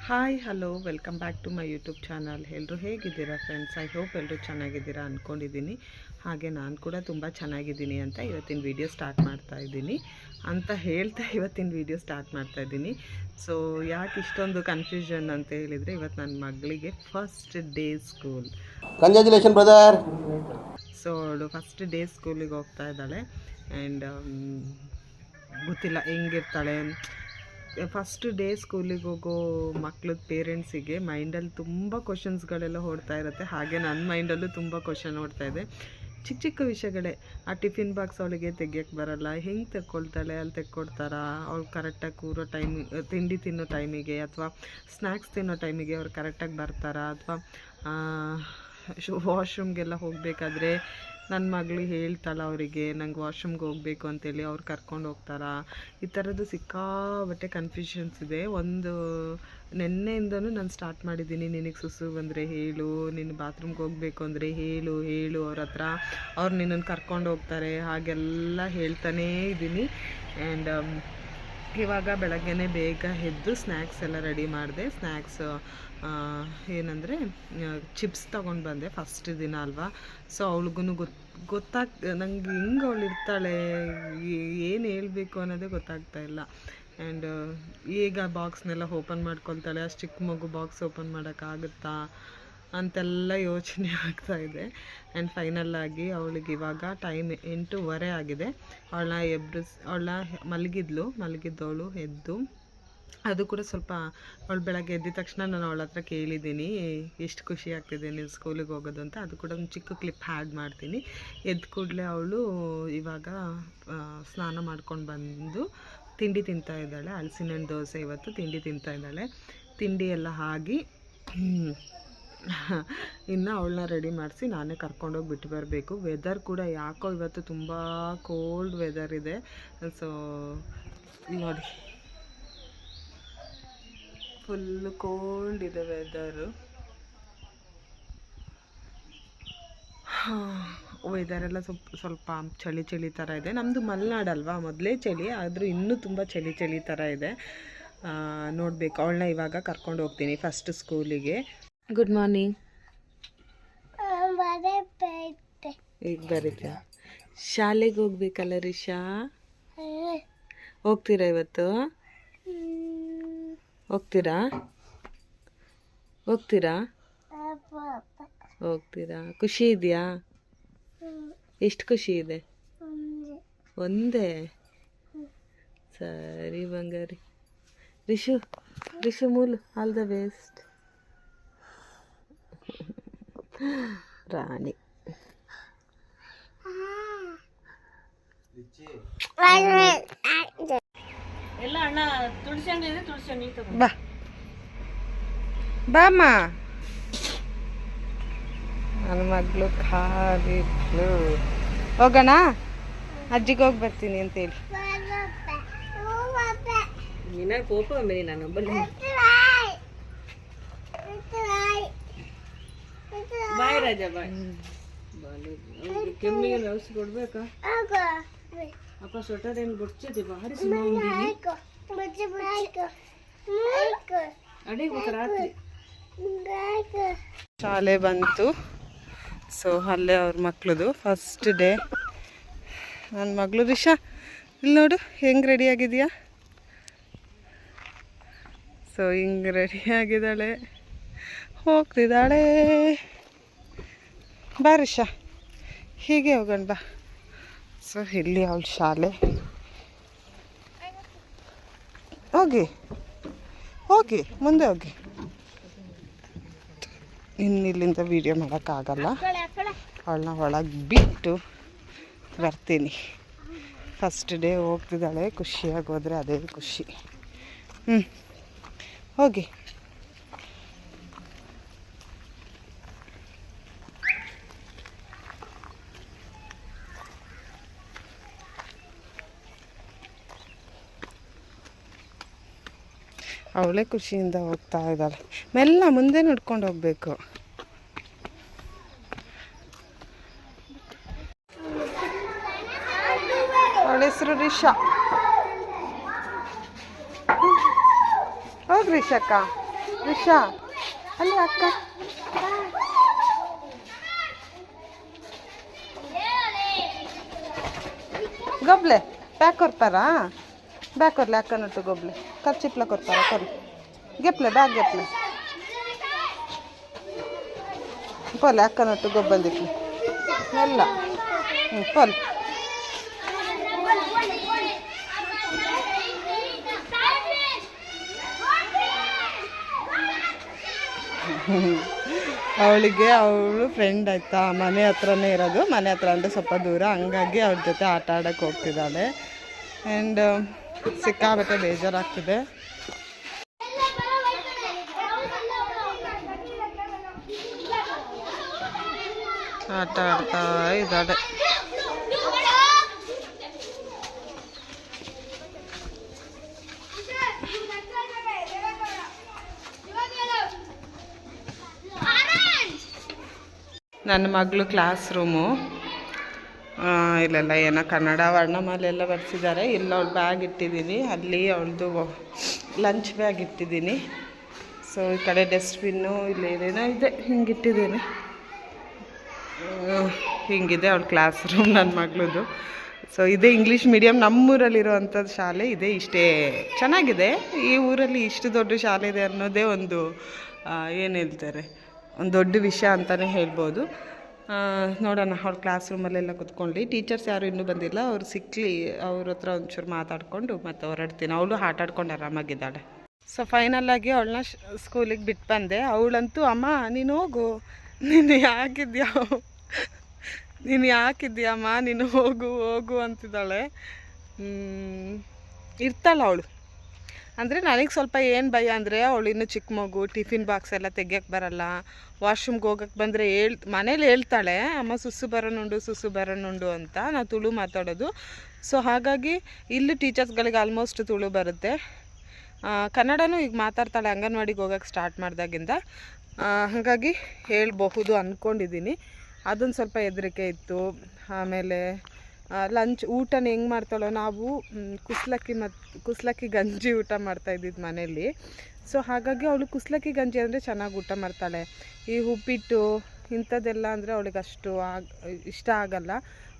Hi hello welcome back to my YouTube channel. ಎಲ್ಲರೂ ಹೇಗಿದ್ದೀರಾ friends? I hope ಎಲ್ಲರೂ ಚೆನ್ನಾಗಿದ್ದೀರಾ ಅಂದ್ಕೊಂಡಿದ್ದೀನಿ. ಹಾಗೆ ನಾನು ಕೂಡ ತುಂಬ ಚೆನ್ನಾಗಿದ್ದೀನಿ ಅಂತ ಇವತ್ತಿನ ವೀಡಿಯೋ ಸ್ಟಾರ್ಟ್ ಮಾಡ್ತಾಯಿದ್ದೀನಿ ಅಂತ ಹೇಳ್ತಾ ಇವತ್ತಿನ ವೀಡಿಯೋ ಸ್ಟಾರ್ಟ್ ಮಾಡ್ತಾಯಿದ್ದೀನಿ. ಸೊ ಯಾಕೆ ಇಷ್ಟೊಂದು ಕನ್ಫ್ಯೂಷನ್ ಅಂತ ಹೇಳಿದರೆ, ಇವತ್ತು ನನ್ನ ಮಗಳಿಗೆ first day school. Congratulation brother. So ಅವಳು ಫಸ್ಟ್ ಡೇ ಸ್ಕೂಲಿಗೆ ಹೋಗ್ತಾ ಇದ್ದಾಳೆ. ಆ್ಯಂಡ್ ಗೊತ್ತಿಲ್ಲ ಹೆಂಗಿರ್ತಾಳೆ. ಫಸ್ಟ್ ಡೇ ಸ್ಕೂಲಿಗೆ ಹೋಗೋ ಮಕ್ಳದ ಪೇರೆಂಟ್ಸಿಗೆ ಮೈಂಡಲ್ಲಿ ತುಂಬ ಕ್ವಶನ್ಸ್ಗಳೆಲ್ಲ ಓಡ್ತಾ ಇರುತ್ತೆ. ಹಾಗೆ ನನ್ನ ಮೈಂಡಲ್ಲೂ ತುಂಬ ಕ್ವಶನ್ ಓಡ್ತಾ ಇದೆ. ಚಿಕ್ಕ ಚಿಕ್ಕ ವಿಷಯಗಳೇ. ಆ ಟಿಫಿನ್ ಬಾಕ್ಸ್ ಅವಳಿಗೆ ತೆಗಿಯೋಕ್ಕೆ ಬರಲ್ಲ, ಹೆಂಗೆ ತೆಕ್ಕೊಳ್ತಾಳೆ? ಅಲ್ಲಿ ತೆಕ್ಕೊಡ್ತಾರಾ? ಅವಳು ಕರೆಕ್ಟಾಗಿ ಕೂರೋ ತಿಂಡಿ ತಿನ್ನೋ ಟೈಮಿಗೆ ಅಥವಾ ಸ್ನ್ಯಾಕ್ಸ್ ತಿನ್ನೋ ಟೈಮಿಗೆ ಅವ್ರು ಕರೆಕ್ಟಾಗಿ ಬರ್ತಾರಾ? ಅಥವಾ ವಾಶ್ರೂಮ್ಗೆಲ್ಲ ಹೋಗಬೇಕಾದ್ರೆ ನನ್ನ ಮಗಳು ಹೇಳ್ತಾಳೆ ಅವರಿಗೆ ನಂಗೆ ವಾಶ್ರೂಮ್ಗೆ ಹೋಗಬೇಕು ಅಂತೇಳಿ, ಅವ್ರು ಕರ್ಕೊಂಡು ಹೋಗ್ತಾರಾ? ಈ ಥರದ್ದು ಸಿಕ್ಕಾಬಟ್ಟೆ ಕನ್ಫ್ಯೂಷನ್ಸ್ ಇದೆ. ಒಂದು ನೆನ್ನೆಯಿಂದನೂ ನಾನು ಸ್ಟಾರ್ಟ್ ಮಾಡಿದ್ದೀನಿ, ನಿನಗೆ ಸುಸು ಬಂದರೆ ಹೇಳು, ನೀನು ಬಾತ್ರೂಮ್ಗೆ ಹೋಗಬೇಕು ಅಂದರೆ ಹೇಳು ಅವ್ರ ಹತ್ರ, ಅವ್ರು ನಿನ್ನನ್ನು ಕರ್ಕೊಂಡು ಹೋಗ್ತಾರೆ, ಹಾಗೆಲ್ಲ ಹೇಳ್ತಾನೇ ಇದ್ದೀನಿ. ಆ್ಯಂಡ್ ಇವಾಗ ಬೆಳಗ್ಗೆನೇ ಬೇಗ ಎದ್ದು ಸ್ನ್ಯಾಕ್ಸ್ ಎಲ್ಲ ರೆಡಿ ಮಾಡಿದೆ. ಸ್ನ್ಯಾಕ್ಸ್ ಏನಂದರೆ ಚಿಪ್ಸ್ ತೊಗೊಂಡು ಬಂದೆ, ಫಸ್ಟ್ ದಿನ ಅಲ್ವಾ. ಸೊ ಅವಳಿಗೂ ನಂಗೆ ಹೆಂಗೆ ಅವಳು ಇರ್ತಾಳೆ, ಏನು ಹೇಳಬೇಕು ಅನ್ನೋದೇ ಗೊತ್ತಾಗ್ತಾ ಇಲ್ಲ. ಆ್ಯಂಡ್ ಈಗ ಬಾಕ್ಸ್ನೆಲ್ಲ ಓಪನ್ ಮಾಡ್ಕೊಳ್ತಾಳೆ. ಅಷ್ಟು ಚಿಕ್ಕ ಮಗು ಬಾಕ್ಸ್ ಓಪನ್ ಮಾಡೋಕ್ಕಾಗುತ್ತಾ ಅಂತೆಲ್ಲ ಯೋಚನೆ ಆಗ್ತಾಯಿದೆ. ಆ್ಯಂಡ್ ಫೈನಲ್ಲಾಗಿ ಅವಳಿಗೆ ಇವಾಗ ಟೈಮ್ 8:15 ಆಗಿದೆ. ಅವಳನ್ನ ಮಲಗಿದ್ದವಳು ಎದ್ದು, ಅದು ಕೂಡ ಸ್ವಲ್ಪ ಅವಳು ಬೆಳಗ್ಗೆ ಎದ್ದಿದ ತಕ್ಷಣ ನಾನು ಅವಳ ಹತ್ರ ಕೇಳಿದ್ದೀನಿ ಎಷ್ಟು ಖುಷಿ ಆಗ್ತಿದೆ ನೀನು ಸ್ಕೂಲಿಗೆ ಹೋಗೋದು ಅಂತ. ಅದು ಕೂಡ ಒಂದು ಚಿಕ್ಕ ಕ್ಲಿಪ್ ಆ್ಯಡ್ ಮಾಡ್ತೀನಿ. ಎದ್ದ ಕೂಡಲೇ ಅವಳು ಇವಾಗ ಸ್ನಾನ ಮಾಡ್ಕೊಂಡು ಬಂದು ತಿಂಡಿ ತಿಂತಾ ಇದ್ದಾಳೆ. ಹಲಸಿನ ಹಣ್ಣು ದೋಸೆ ಇವತ್ತು ತಿಂಡಿ ತಿಂತಾ ಇದ್ದಾಳೆ. ತಿಂಡಿ ಎಲ್ಲ ಆಗಿ ಇನ್ನು ಅವಳನ್ನ ರೆಡಿ ಮಾಡಿಸಿ ನಾನೇ ಕರ್ಕೊಂಡೋಗಿ ಬಿಟ್ಟು ಬರಬೇಕು. ವೆದರ್ ಕೂಡ ಯಾಕೋ ಇವತ್ತು ತುಂಬ ಕೋಲ್ಡ್ ವೆದರ್ ಇದೆ. ಸೊ ನೋಡಿ, ಫುಲ್ಲು ಕೋಲ್ಡ್ ಇದೆ ವೆದರು. ವೆದರೆಲ್ಲ ಸ್ವಲ್ಪ ಚಳಿ ಥರ ಇದೆ. ನಮ್ಮದು ಮಲೆನಾಡಲ್ವಾ, ಮೊದಲೇ ಚಳಿ, ಆದರೂ ಇನ್ನೂ ತುಂಬ ಚಳಿ ಥರ ಇದೆ. ನೋಡಬೇಕು. ಅವಳನ್ನ ಇವಾಗ ಕರ್ಕೊಂಡು ಹೋಗ್ತೀನಿ ಫಸ್ಟ್ ಸ್ಕೂಲಿಗೆ. Good morning. ಈಗ ಬರೀತಾ ಶಾಲೆಗೆ ಹೋಗ್ಬೇಕಲ್ಲ ರಿಷಾ? ಹೋಗ್ತೀರಾ ಇವತ್ತು? ಹೋಗ್ತೀರಾ? ಖುಷಿ ಇದೆಯಾ? ಎಷ್ಟು ಖುಷಿ ಇದೆ? ಒಂದೇ? ಸರಿ ಬಂಗಾರಿ. ರಿಷು ಮೂಲು ಆಲ್ ದ ಬೆಸ್ಟ್. ರಾಣಿ ಎಲ್ಲ ಅಣ್ಣ ತುಳಸಿ ಬಾ ಬಾಮ್ಮ. ನನ್ನ ಮಗಳು ಖಾಲಿದ್ಲು. ಹೋಗೋಣ, ಅಜ್ಜಿಗೆ ಹೋಗಿ ಬರ್ತೀನಿ ಅಂತೇಳಿ. ನಿನ್ನ ಕೋಪ ಮೇಲೆ ನಾನು ಬಲ್ಲಿ ಬಾಯ್ ರಾಜ ಬಾಯ್. ಕೆಮ್ಮಿಗೆ ಔಷಧಿ ಕೊಡ್ಬೇಕಾ? ಅಪ್ಪ ಸ್ವೆಟರ್ ಏನು ಗೊತ್ತಿದೆ ಭಾರಿ ಅಡಿಗೆ ರಾತ್ರಿ. ಶಾಲೆ ಬಂತು. ಸೊ ಅಲ್ಲೇ ಅವ್ರ ಮಕ್ಳದು ಫಸ್ಟ್ ಡೇ. ನನ್ನ ಮಗಳು ರಿಷಾ ಇಲ್ಲಿ ನೋಡು ಹೆಂಗೆ ರೆಡಿ ಆಗಿದೆಯಾ. ಸೊ ಹಿಂಗೆ ರೆಡಿ ಆಗಿದ್ದಾಳೆ, ಹೋಗ್ತಿದ್ದಾಳೆ. ಬಾ ರಿಷಾ, ಹೀಗೆ ಹೋಗೋಣ ಬಾ. ಸೊ ಇಲ್ಲಿ ಅವಳ ಶಾಲೆ. ಹೋಗಿ ಮುಂದೆ ಹೋಗಿ. ಇಲ್ಲಿಂದ ವೀಡಿಯೋ ಮಾಡೋಕ್ಕಾಗಲ್ಲ, ಅವಳನ್ನ ಒಳಗೆ ಬಿಟ್ಟು ಬರ್ತೀನಿ. ಫಸ್ಟ್ ಡೇ ಹೋಗ್ತಿದ್ದಾಳೆ, ಖುಷಿಯಾಗಿ ಹೋದರೆ ಅದೇ ಖುಷಿ. ಹೋಗಿ. ಅವಳೇ ಖುಷಿಯಿಂದ ಹೋಗ್ತಾ ಇದ್ದಾಳೆ. ಮೆಲ್ಲ ಮುಂದೆ ನಡ್ಕೊಂಡು ಹೋಗ್ಬೇಕು. ಅವಳ ಹೆಸರು ರಿಷಾ. ಹೋಗಿ ರಿಷಕ್ಕ. ವಿಷಾ ಅಲ್ಲಿ ಅಕ್ಕ ಗೊಬ್ಲೆ ಬ್ಯಾಕ್ ಕೊರ್ತಾರಾ ಬ್ಯಾಕ್ ಕೊರ್ಲೆ ಅಕ್ಕನೊಟ್ಟು ಗೊಬ್ಲೆ ಖರ್ಚಿಪ್ಲ ಕೊರ್ತಾರ ಕೊರ್ಲಿ ಗೆಪ್ಲೆ ಬ್ಯಾಗ್ ಗೆಪ್ಲೆ ಪೋಲೆ ಅಕ್ಕನೊಟ್ಟು ಗೊಬ್ಬಂದಿಕ್ಲಿ ಎಲ್ಲ ಪೋಲ್ ಅವಳಿಗೆ ಅವಳು ಫ್ರೆಂಡ್ ಆಯಿತಾ ಮನೆ ಹತ್ರನೇ ಇರೋದು, ಮನೆ ಹತ್ರ ಅಂದರೆ ಸ್ವಲ್ಪ ದೂರ, ಹಂಗಾಗಿ ಅವ್ರ ಜೊತೆ ಆಟ ಆಡೋಕ್ಕೆ ಹೋಗ್ತಿದ್ದಾಳೆ. ಆ್ಯಂಡ್ ಸಿಕ್ಕಾಬಟ್ಟೆ ಬೇಜಾರಾಗ್ತಿದೆ. ಆಟ ಆಡ್ತಾ ಇದ್ದಾಳೆ. ನನ್ನ ಮಗಳು ಕ್ಲಾಸ್ ರೂಮು ಇಲ್ಲೆಲ್ಲ ಏನೋ ಕನ್ನಡ ವರ್ಣಮಾಲೆ ಎಲ್ಲ ಬರ್ಸಿದ್ದಾರೆ. ಇಲ್ಲ ಅವಳು ಬ್ಯಾಗ್ ಇಟ್ಟಿದ್ದೀನಿ, ಅಲ್ಲಿ ಅವಳದು ಲಂಚ್ ಬ್ಯಾಗ್ ಇಟ್ಟಿದ್ದೀನಿ. ಸೊ ಈ ಕಡೆ ಡಸ್ಟ್ಬಿನ್ನು ಇಲ್ಲಿ ಏನೇನೋ ಇದೆ, ಹಿಂಗಿಟ್ಟಿದ್ದೀನಿ. ಹಿಂಗಿದೆ ಅವಳ ಕ್ಲಾಸ್ ರೂಮ್ ನನ್ನ ಮಗಳದು. ಸೊ ಇದೇ ಇಂಗ್ಲೀಷ್ ಮೀಡಿಯಮ್, ನಮ್ಮೂರಲ್ಲಿರುವಂಥದ್ದು ಶಾಲೆ ಇದೆ. ಇಷ್ಟೇ ಚೆನ್ನಾಗಿದೆ. ಈ ಊರಲ್ಲಿ ಇಷ್ಟು ದೊಡ್ಡ ಶಾಲೆ ಇದೆ ಅನ್ನೋದೇ ಒಂದು ಏನು ಹೇಳ್ತಾರೆ, ಒಂದು ದೊಡ್ಡ ವಿಷಯ ಅಂತಲೇ ಹೇಳ್ಬೋದು. ನೋಡೋಣ ಅವ್ರ ಕ್ಲಾಸ್ ರೂಮಲ್ಲೆಲ್ಲ ಕೂತ್ಕೊಂಡು. ಟೀಚರ್ಸ್ ಯಾರು ಇನ್ನೂ ಬಂದಿಲ್ಲ, ಅವ್ರು ಸಿಕ್ಕಲಿ ಅವ್ರ ಹತ್ರ ಒಂಚೂರು ಮಾತಾಡಿಕೊಂಡು ಮತ್ತೆ ಹೊರಡ್ತೀನಿ. ಅವಳು ಆಟ ಆಡ್ಕೊಂಡು ಆರಾಮಾಗಿದ್ದಾಳೆ. ಸೊ ಫೈನಲ್ಲಾಗಿ ಅವಳನ್ನ ಸ್ಕೂಲಿಗೆ ಬಿಟ್ಟು ಬಂದೆ. ಅವಳಂತೂ ಅಮ್ಮ ನೀನು ಹೋಗು, ನೀನು ಯಾಕಿದ್ಯಮ್ಮ ನೀನು ಹೋಗು ಹೋಗು ಅಂತಿದ್ದಾಳೆ. ಇರ್ತಾಳೆ ಅವಳು. ಅಂದರೆ ನನಗೆ ಸ್ವಲ್ಪ ಏನು ಭಯ ಅಂದರೆ, ಅವಳು ಇನ್ನೂ ಚಿಕ್ಕ ಮಗು, ಟಿಫಿನ್ ಬಾಕ್ಸ್ ಎಲ್ಲ ತೆಗಿಯೋಕ್ಕೆ ಬರಲ್ಲ. ವಾಶ್ರೂಮ್ಗೆ ಹೋಗೋಕ್ಕೆ ಬಂದರೆ ಮನೇಲಿ ಹೇಳ್ತಾಳೆ ಅಮ್ಮ ಸುಸು ಬರೋನುಂಡು ಅಂತ. ನಾವು ತುಳು ಮಾತಾಡೋದು. ಸೊ ಹಾಗಾಗಿ ಇಲ್ಲಿ ಟೀಚರ್ಸ್ಗಳಿಗೆ ಆಲ್ಮೋಸ್ಟ್ ತುಳು ಬರುತ್ತೆ. ಕನ್ನಡನೂ ಈಗ ಮಾತಾಡ್ತಾಳೆ ಅಂಗನವಾಡಿಗೆ ಹೋಗೋಕ್ಕೆ ಸ್ಟಾರ್ಟ್ ಮಾಡಿದಾಗಿಂದ. ಹಾಗಾಗಿ ಹೇಳಬಹುದು ಅಂದ್ಕೊಂಡಿದ್ದೀನಿ. ಅದೊಂದು ಸ್ವಲ್ಪ ಹೆದರಿಕೆ ಇತ್ತು. ಆಮೇಲೆ ಲಂಚ್ ಊಟನ ಹೆಂಗೆ ಮಾಡ್ತಾಳೋ, ನಾವು ಕುಸ್ಲಕ್ಕಿ ಗಂಜಿ ಊಟ ಮಾಡ್ತಾಯಿದ್ದಿದ್ದು ಮನೇಲಿ. ಸೊ ಹಾಗಾಗಿ ಅವಳು ಕುಸ್ಲಕ್ಕಿ ಗಂಜಿ ಅಂದರೆ ಚೆನ್ನಾಗಿ ಊಟ ಮಾಡ್ತಾಳೆ. ಈ ಉಪ್ಪಿಟ್ಟು ಇಂಥದ್ದೆಲ್ಲ ಅಂದರೆ ಅವಳಿಗೆ ಅಷ್ಟು ಇಷ್ಟ ಆಗಲ್ಲ.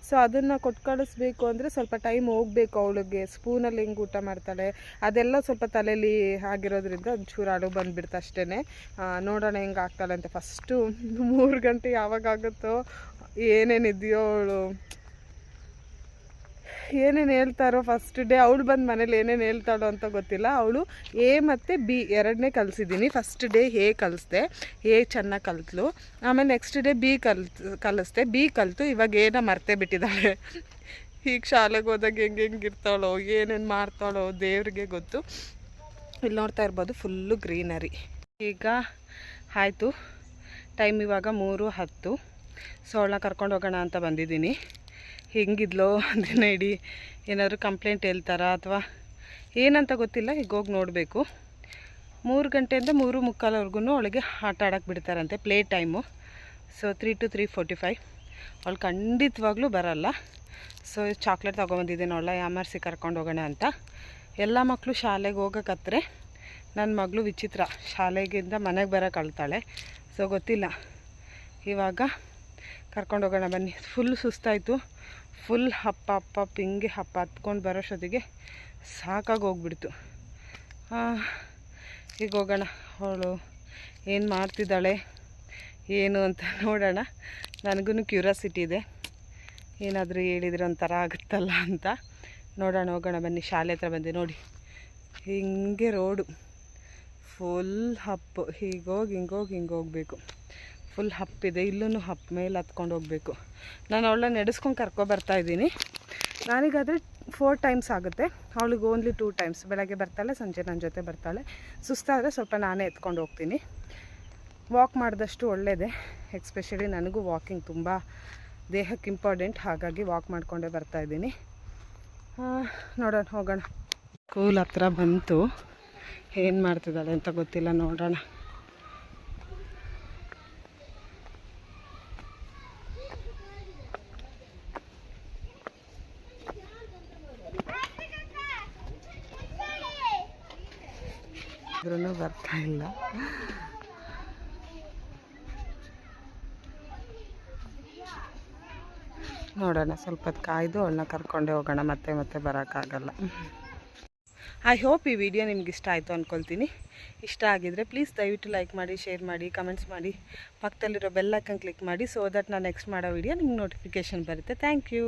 ಸೊ ಅದನ್ನು ಕೊಟ್ಟು ಕಳಿಸ್ಬೇಕು ಅಂದರೆ ಸ್ವಲ್ಪ ಟೈಮ್ ಹೋಗಬೇಕು ಅವಳಿಗೆ. ಸ್ಪೂನಲ್ಲಿ ಹೆಂಗೆ ಊಟ ಮಾಡ್ತಾಳೆ ಅದೆಲ್ಲ ಸ್ವಲ್ಪ ತಲೆಯಲ್ಲಿ ಆಗಿರೋದ್ರಿಂದ ಒಂಚೂರು ಅಳು ಬಂದುಬಿಡ್ತು ಅಷ್ಟೇ. ನೋಡೋಣ ಹೆಂಗೆ ಆಗ್ತಾಳೆ ಅಂತ. ಫಸ್ಟು 3 ಗಂಟೆ ಯಾವಾಗ ಆಗುತ್ತೋ, ಏನೇನಿದೆಯೋ ಅವಳು ಏನೇನು ಹೇಳ್ತಾರೋ ಫಸ್ಟ್ ಡೇ ಅವಳು ಬಂದು ಮನೇಲಿ ಏನೇನು ಹೇಳ್ತಾಳೋ ಅಂತ ಗೊತ್ತಿಲ್ಲ. ಅವಳು ಎ ಮತ್ತು ಬಿ ಎರಡನೇ ಕಲಿಸಿದ್ದೀನಿ. ಫಸ್ಟ್ ಡೇ ಎ ಕಲಿಸ್ದೆ, ಎ ಚೆನ್ನಾಗಿ ಕಲಿತ್ಲು. ಆಮೇಲೆ ನೆಕ್ಸ್ಟ್ ಡೇ ಬಿ ಕಲಿಸ್ದೆ, ಬಿ ಕಲಿತು. ಇವಾಗ ಏನ ಮರ್ತೇ ಬಿಟ್ಟಿದ್ದಾಳೆ. ಈಗ ಶಾಲೆಗೆ ಹೋದಾಗ ಹೆಂಗಿರ್ತಾಳೋ, ಏನೇನು ಮಾಡ್ತಾಳೋ ದೇವ್ರಿಗೆ ಗೊತ್ತು. ಇಲ್ಲಿ ನೋಡ್ತಾ ಇರ್ಬೋದು ಫುಲ್ಲು ಗ್ರೀನರಿ. ಈಗ ಆಯಿತು ಟೈಮ್, ಇವಾಗ 3:10. ಸೊ ಅವಳನ್ನ ಕರ್ಕೊಂಡು ಹೋಗೋಣ ಅಂತ ಬಂದಿದ್ದೀನಿ. ಹೆಂಗಿದ್ಲೋ ದಿನ ಇಡೀ ಏನಾದ್ರು ಕಂಪ್ಲೇಂಟ್ ಹೇಳ್ತಾರಾ ಅಥವಾ ಏನಂತ ಗೊತ್ತಿಲ್ಲ. ಈಗ ಹೋಗಿ ನೋಡಬೇಕು. 3 ಗಂಟೆಯಿಂದ 3:45ವರೆಗೂ ಅವಳಿಗೆ ಆಟ ಆಡೋಕ್ಕೆ ಬಿಡ್ತಾರಂತೆ, ಪ್ಲೇ ಟೈಮು. So 3 to 3:45. ಅವಳು ಖಂಡಿತವಾಗ್ಲೂ ಬರಲ್ಲ. ಸೊ ಚಾಕ್ಲೇಟ್ ತೊಗೊಬಂದಿದ್ದೀನಿ ಅವಳ ಯಾಮರ್ಸಿ ಕರ್ಕೊಂಡು ಹೋಗೋಣ ಅಂತ. ಎಲ್ಲ ಮಕ್ಕಳು ಶಾಲೆಗೆ ಹೋಗೋಕತ್ರೆ ನನ್ನ ಮಗಳು ವಿಚಿತ್ರ, ಶಾಲೆಗಿಂದ ಮನೆಗೆ ಬರೋಕೆ ಅಳ್ತಾಳೆ. ಸೊ ಗೊತ್ತಿಲ್ಲ, ಇವಾಗ ಕರ್ಕೊಂಡು ಹೋಗೋಣ ಬನ್ನಿ. ಫುಲ್ ಸುಸ್ತಾಯಿತು. ಫುಲ್ ಹಪ್ಪ ಹಿಂಗೆ ಹತ್ಕೊಂಡು ಬರೋಷ್ಟೊತ್ತಿಗೆ ಸಾಕಾಗಿ ಹೋಗ್ಬಿಡ್ತು. ಈಗ ಹೋಗೋಣ. ಅವಳು ಏನು ಮಾಡ್ತಿದ್ದಾಳೆ ಏನು ಅಂತ ನೋಡೋಣ. ನನಗೂ ಕ್ಯೂರಿಯಾಸಿಟಿ ಇದೆ, ಏನಾದರೂ ಹೇಳಿದರೆ ಒಂಥರ ಆಗುತ್ತಲ್ಲ ಅಂತ. ನೋಡೋಣ, ಹೋಗೋಣ ಬನ್ನಿ. ಶಾಲೆ ಹತ್ರ ಬಂದೆ ನೋಡಿ, ಹಿಂಗೆ ರೋಡು ಫುಲ್ ಹಪ್ಪು. ಹಿಂಗೆ ಹೋಗಬೇಕು. ಫುಲ್ ಹಪ್ಪಿದೆ. ಇಲ್ಲೂ ಹಪ್ಪು ಮೇಲೆ ಹತ್ಕೊಂಡು ಹೋಗಬೇಕು. ನಾನು ಅವಳನ್ನ ನಡೆಸ್ಕೊಂಡು ಕರ್ಕೊಬರ್ತಾಯಿದ್ದೀನಿ. ನನಗಾದರೆ 4 ಟೈಮ್ಸ್ ಆಗುತ್ತೆ, ಅವಳಿಗೆ ಓನ್ಲಿ 2 ಟೈಮ್ಸ್. ಬೆಳಗ್ಗೆ ಬರ್ತಾಳೆ, ಸಂಜೆ ನನ್ನ ಜೊತೆ ಬರ್ತಾಳೆ. ಸುಸ್ತಾದರೆ ಸ್ವಲ್ಪ ನಾನೇ ಎತ್ಕೊಂಡು ಹೋಗ್ತೀನಿ. ವಾಕ್ ಮಾಡಿದಷ್ಟು ಒಳ್ಳೆಯದೇ. ಎಕ್ಸ್ಪೆಷಲಿ ನನಗೂ ವಾಕಿಂಗ್ ತುಂಬ ದೇಹಕ್ಕೆ ಇಂಪಾರ್ಟೆಂಟ್. ಹಾಗಾಗಿ ವಾಕ್ ಮಾಡಿಕೊಂಡೇ ಬರ್ತಾಯಿದ್ದೀನಿ. ನೋಡೋಣ, ಹೋಗೋಣ. ಸ್ಕೂಲ್ ಹತ್ರ ಬಂತು. ಏನು ಮಾಡ್ತಿದ್ದಾಳೆ ಅಂತ ಗೊತ್ತಿಲ್ಲ, ನೋಡೋಣ. ಆದ್ರೂ ಬರ್ತಾ ಇಲ್ಲ. ನೋಡೋಣ, ಸ್ವಲ್ಪ ಹೊತ್ತು ಕಾಯ್ದು ಅವಳನ್ನ ಕರ್ಕೊಂಡೆ ಹೋಗೋಣ, ಮತ್ತೆ ಬರೋಕ್ಕಾಗಲ್ಲ. ಐ ಹೋಪ್ ಈ ವಿಡಿಯೋ ನಿಮ್ಗೆ ಇಷ್ಟ ಆಯಿತು ಅಂದ್ಕೊಳ್ತೀನಿ. ಇಷ್ಟ ಆಗಿದರೆ ಪ್ಲೀಸ್ ದಯವಿಟ್ಟು ಲೈಕ್ ಮಾಡಿ, ಶೇರ್ ಮಾಡಿ, ಕಮೆಂಟ್ಸ್ ಮಾಡಿ, ಪಕ್ಕದಲ್ಲಿರೋ ಬೆಲ್ ಐಕನ್ ಕ್ಲಿಕ್ ಮಾಡಿ, ಸೊ ದಟ್ ನಾನು ನೆಕ್ಸ್ಟ್ ಮಾಡೋ ವಿಡಿಯೋ ನಿಮ್ಗೆ ನೋಟಿಫಿಕೇಷನ್ ಬರುತ್ತೆ. Thank you.